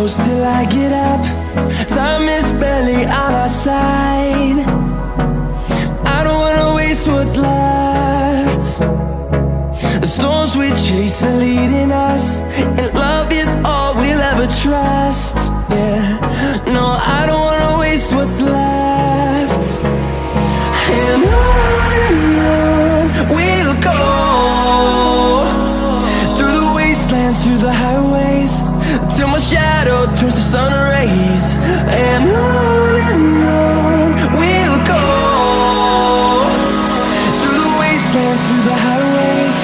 close till I get up. Time is barely on our side. I don't wanna waste what's left. The storms we chase are leading us, and love is all we'll ever trust. Yeah, no, I don't wanna waste what's left. And on we'll go, through the wastelands, through the highways, till my shadow turns to sun rays. And on we'll go, through the wastelands, through the highways,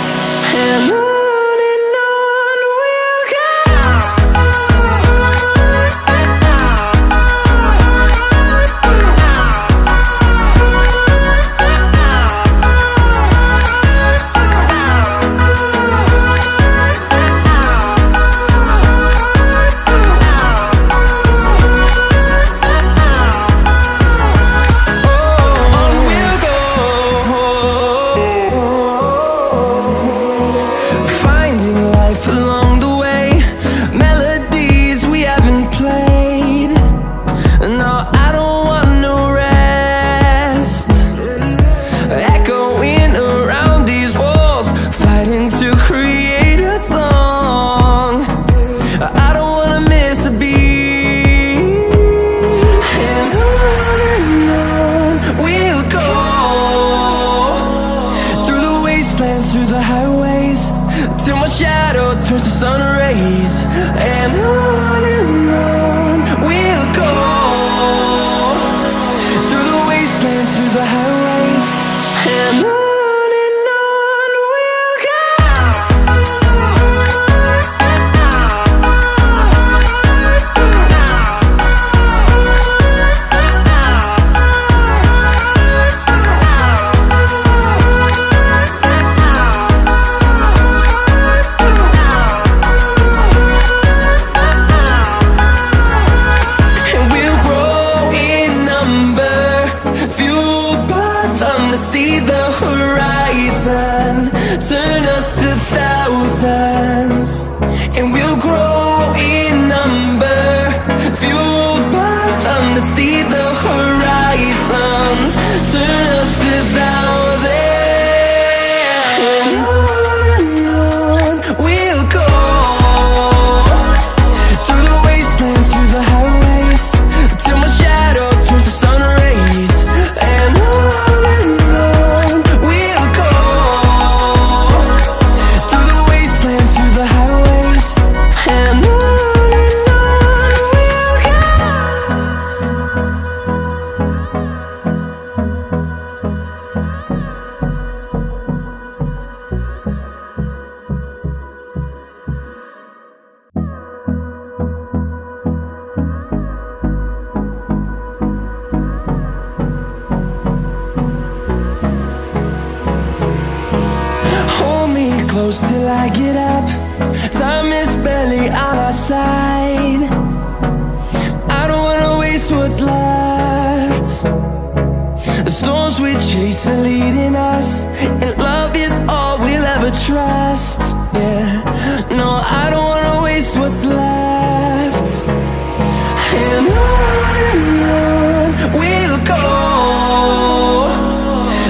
and on we'll go. Till I get up, time is barely on our side. I don't wanna waste what's left. The storms we chase are leading us, and love is all we'll ever trust. Yeah, no, I don't wanna waste what's left. And on we'll go,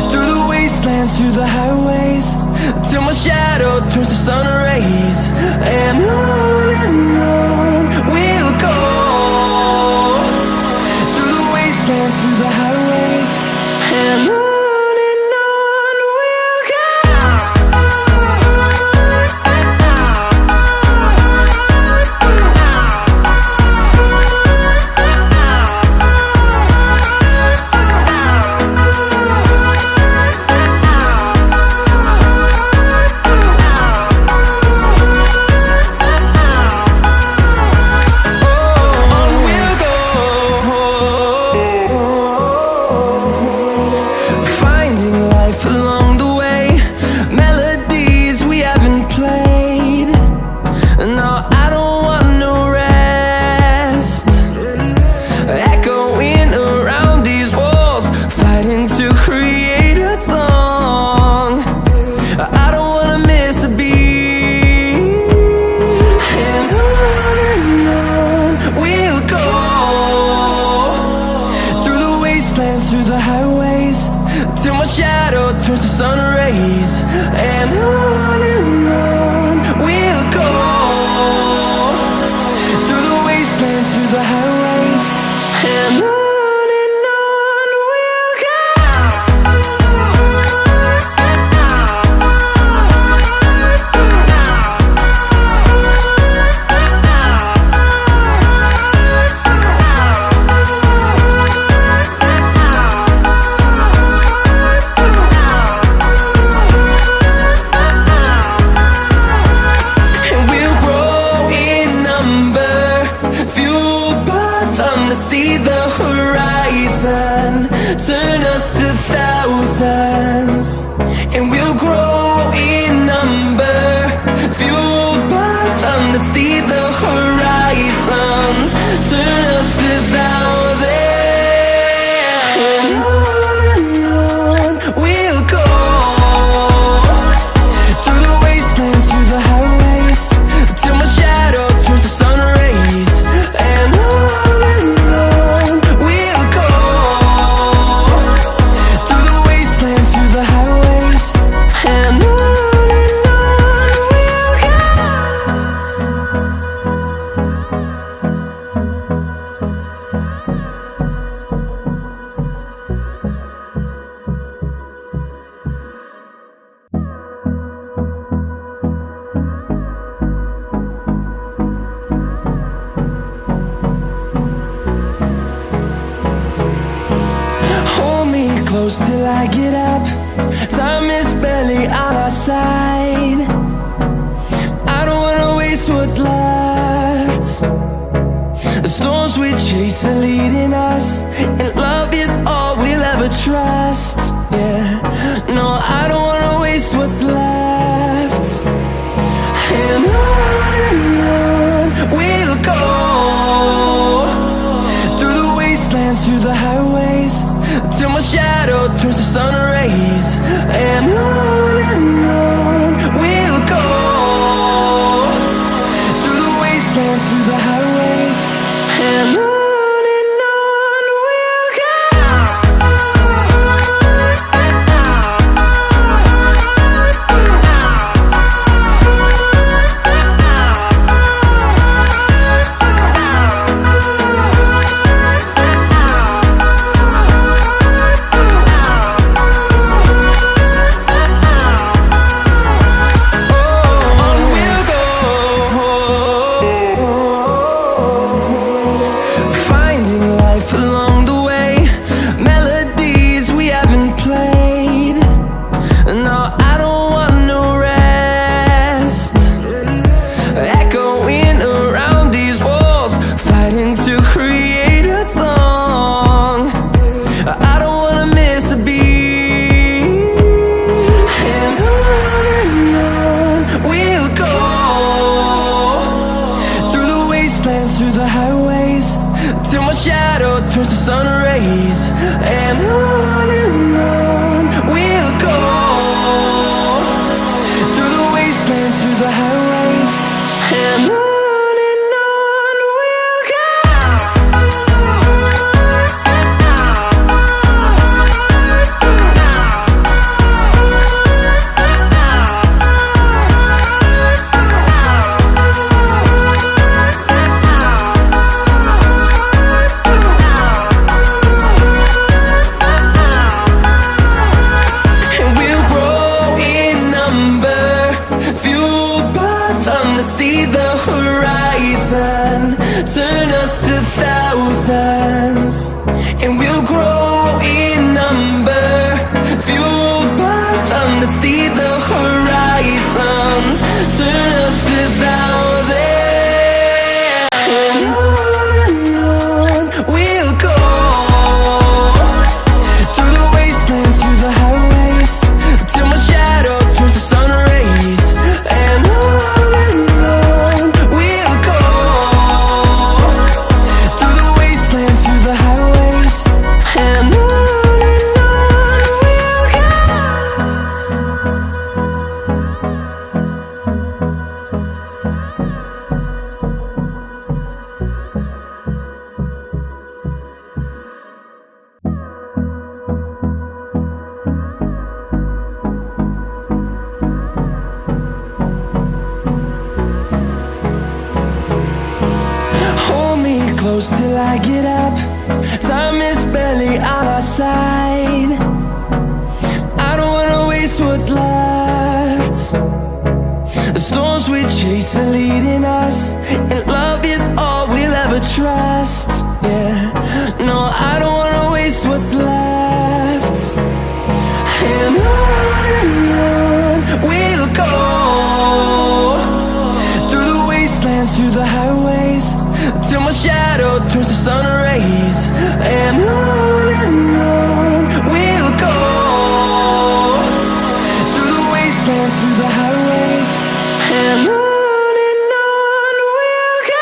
through the wastelands, through the highways, till my shadow turns to sun rays. And on we'll go, through the wastelands, through the highways, and on we'll go. wastelands, through the highways, till my shadow turns to sun rays. And on we'll go, through the wastelands, through the highways, and on we'll go. See the horizon, turn us to thousands, and we'll grow in number, fueled by them. To see the horizon, turn us to thousands, and on we'll go, through the wastelands, through the highways, till my shadow turns to sun rays. And close till I get up. Time is barely on our side. I don't wanna waste what's left. The storms we chase are leading us, and love is all we'll ever trust. Yeah, no, I don't wanna waste what's left. And on we'll go, through the wastelands, through the highways, till my shadow turns to sun rays. And on we'll go, through the wastelands, through the highways, and on we'll go. Turns to sun rays, and on we'll go, through the wastelands, through the highways, and on we'll go. close till I get up. Time is barely on our side. I don't wanna waste what's left. The storms we chase are leading us, and love is all we'll ever trust. Yeah, no, I don't wanna waste what's left. And on we'll go, through the wastelands, through the highways, till my shadow turns to sun rays. And on we'll go, through the wastelands, through the highways, and on we'll go.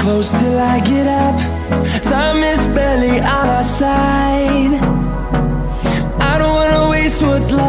Close till I get up. Time is barely on our side. I don't wanna waste what's left.